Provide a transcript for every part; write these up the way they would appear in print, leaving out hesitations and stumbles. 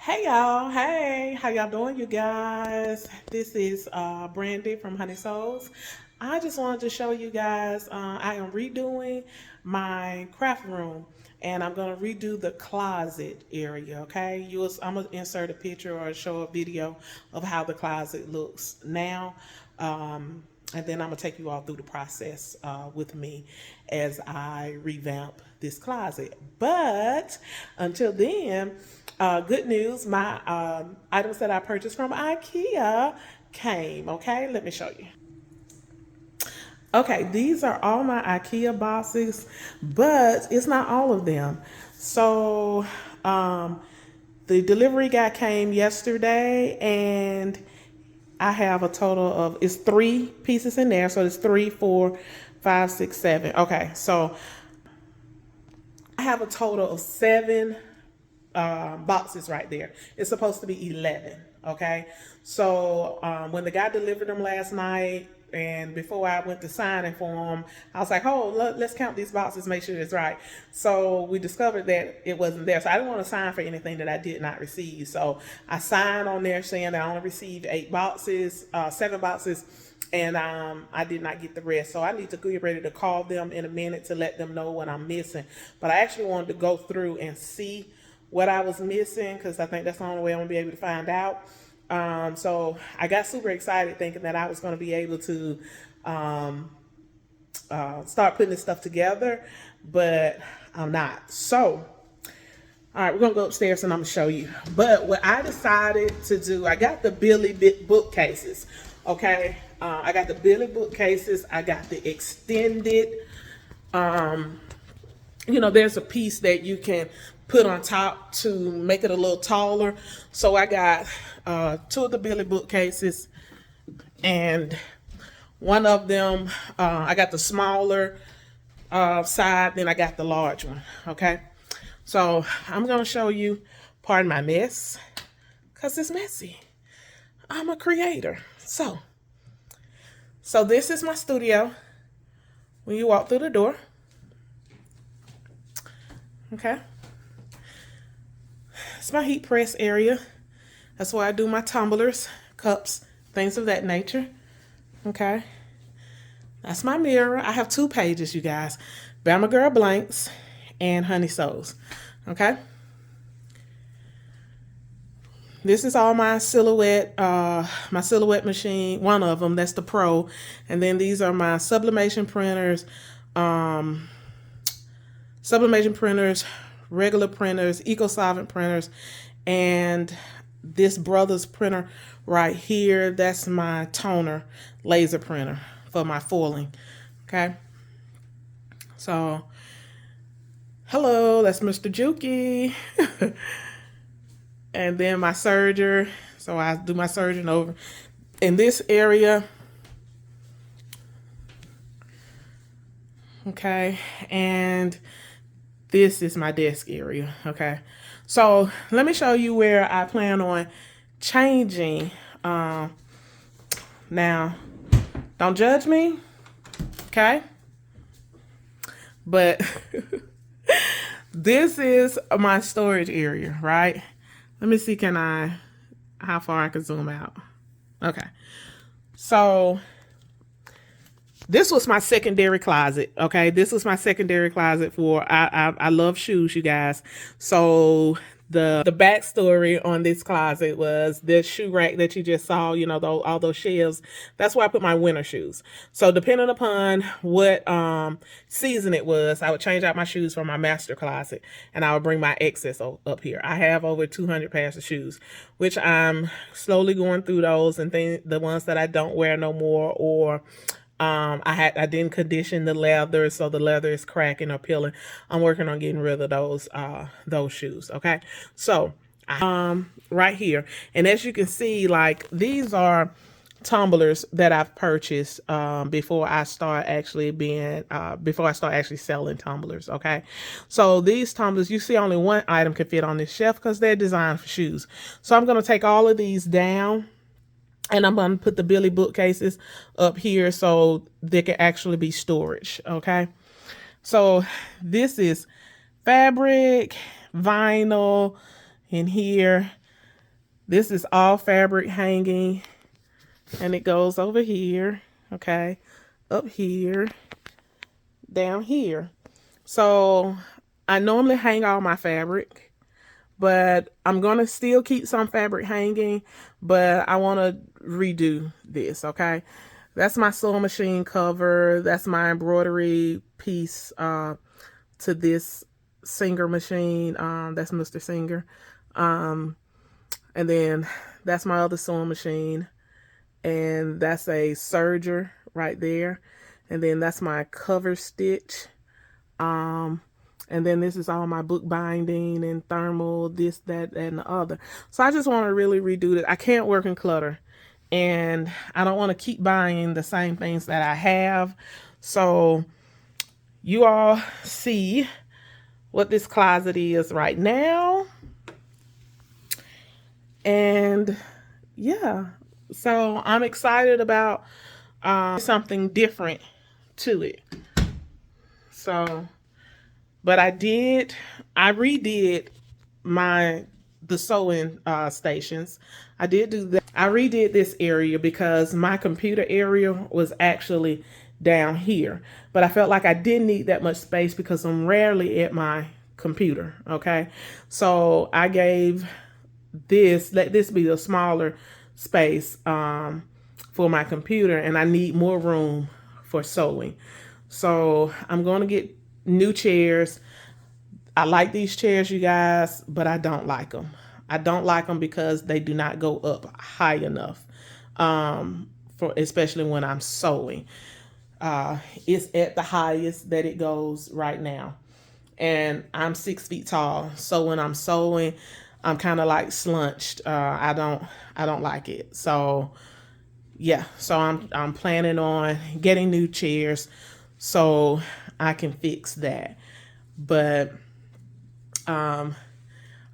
Hey y'all, hey, how y'all doing, you guys? This is Brandy from Honey Souls. I just wanted to show you guys I am redoing my craft room, and I'm gonna redo the closet area. Okay, I'm gonna insert a picture or show a video of how the closet looks now. And then I'm gonna take you all through the process with me as I revamp this closet. But until then, good news, my items that I purchased from Ikea came. Okay, let me show you. Okay, these are all my IKEA boxes, but it's not all of them. So, the delivery guy came yesterday, and I have a total of it's 3 pieces in there. So it's 3, 4, 5, 6, 7. Okay, so I have a total of 7 boxes right there. It's supposed to be 11. Okay, so when the guy delivered them last night, and before I went to signing for them, I was like, "Oh, let's count these boxes, make sure it's right." So we discovered that it wasn't there. So I didn't want to sign for anything that I did not receive. So I signed on there saying that I only received 8 boxes, 7 boxes, and I did not get the rest. So I need to get ready to call them in a minute to let them know what I'm missing. But I actually wanted to go through and see what I was missing, because I think that's the only way I'm gonna be able to find out. So I got super excited thinking that I was going to be able to start putting this stuff together, but I'm not. So, all right, we're going to go upstairs and I'm going to show you. But what I decided to do, I got the Billy bookcases. Okay. I got the Billy bookcases. I got the extended, there's a piece that you can put on top to make it a little taller. So I got 2 of the Billy bookcases, and one of them, I got the smaller side, then I got the large one. Okay, so I'm gonna show you, pardon my mess, because it's messy. I'm a creator. So this is my studio when you walk through the door. Okay, it's my heat press area. That's where I do my tumblers, cups, things of that nature. Okay, that's my mirror. I have 2 pages, you guys. Bama Girl Blanks and Honey Souls. Okay, this is all my silhouette machine. One of them, that's the Pro, and then these are my sublimation printers. Regular printers, eco-solvent printers, and this Brothers printer right here, that's my toner laser printer for my foiling. Okay, so hello, that's Mr. Juki. And then my serger, so I do my serging over in this area. Okay, and this is my desk area. Okay, so let me show you where I plan on changing. Now, don't judge me, okay? But this is my storage area, right? Let me see, how far I can zoom out. Okay, so this was my secondary closet. Okay, this was my secondary closet for I love shoes, you guys. So the backstory on this closet was this shoe rack that you just saw. All those shelves. That's where I put my winter shoes. So depending upon what season it was, I would change out my shoes from my master closet, and I would bring my excess up here. I have over 200 pairs of shoes, which I'm slowly going through those, and the ones that I don't wear no more, or I didn't condition the leather, so the leather is cracking or peeling. I'm working on getting rid of those shoes. Okay, so right here, and as you can see, like, these are tumblers that I've purchased before I start actually selling tumblers. Okay, so these tumblers, you see, only one item can fit on this shelf because they're designed for shoes. So I'm gonna take all of these down, and I'm going to put the Billy bookcases up here so there can actually be storage. Okay, so this is fabric, vinyl in here. This is all fabric hanging, and it goes over here, okay, up here, down here. So I normally hang all my fabric, but I'm going to still keep some fabric hanging, but I want to redo this, okay? That's my sewing machine cover. That's my embroidery piece to this Singer machine. That's Mr. Singer. And then that's my other sewing machine. And that's a serger right there. And then that's my cover stitch. And then this is all my book binding and thermal, this, that, and the other. So I just want to really redo it. I can't work in clutter. And I don't want to keep buying the same things that I have. So you all see what this closet is right now. And yeah, so I'm excited about something different to it. So, but I redid the sewing stations. I did do that. I redid this area because my computer area was actually down here, but I felt like I didn't need that much space because I'm rarely at my computer. Okay, so I gave let this be a smaller space for my computer, and I need more room for sewing. So I'm going to get new chairs. I like these chairs, you guys, but I don't like them. I don't like them because they do not go up high enough, especially when I'm sewing. It's at the highest that it goes right now. And I'm 6 feet tall. So when I'm sewing, I'm kind of like slunched. I don't like it. So yeah, so I'm planning on getting new chairs so I can fix that. But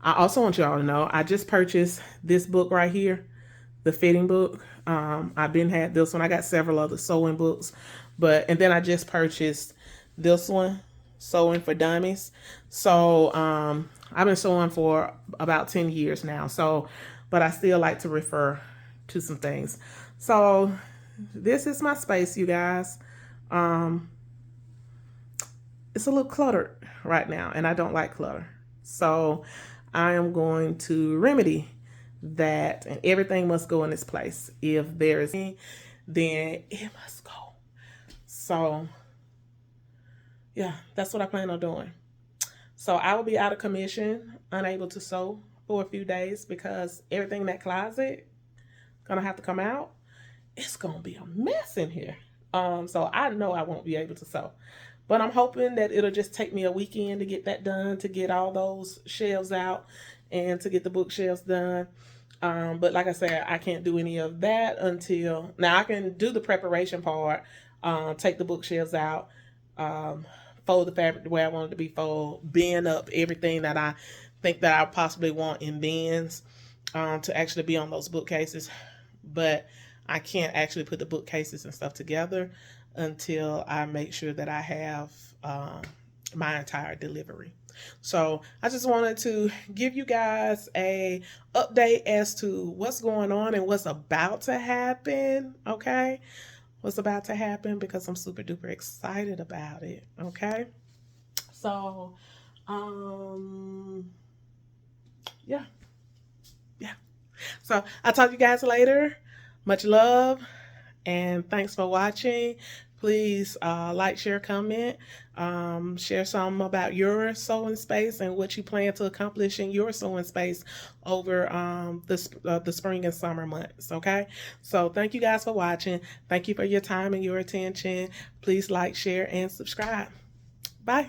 I also want y'all to know I just purchased this book right here, the fitting book. I've had this one. I got several other sewing books, and then I just purchased this one, Sewing for Dummies. So I've been sewing for about 10 years now. So, but I still like to refer to some things. So this is my space, you guys. It's a little cluttered right now, and I don't like clutter. So I am going to remedy that, and everything must go in its place. If there is any, then it must go. So yeah, that's what I plan on doing. So I will be out of commission, unable to sew for a few days because everything in that closet gonna have to come out. It's gonna be a mess in here. So I know I won't be able to sew. But I'm hoping that it'll just take me a weekend to get that done, to get all those shelves out and to get the bookshelves done. But like I said, I can't do any of that until now. I can do the preparation part, take the bookshelves out, fold the fabric the way I want it to be folded, bend up everything that I think that I possibly want in bins to actually be on those bookcases. But I can't actually put the bookcases and stuff together until I make sure that I have my entire delivery. So I just wanted to give you guys a update as to what's going on and what's about to happen. Okay, what's about to happen, because I'm super duper excited about it. Okay, so yeah. So I'll talk to you guys later. Much love, and thanks for watching. Please like, share, comment, share some about your sewing space and what you plan to accomplish in your sewing space over the spring and summer months. Okay, so thank you guys for watching. Thank you for your time and your attention. Please like, share, and subscribe. Bye.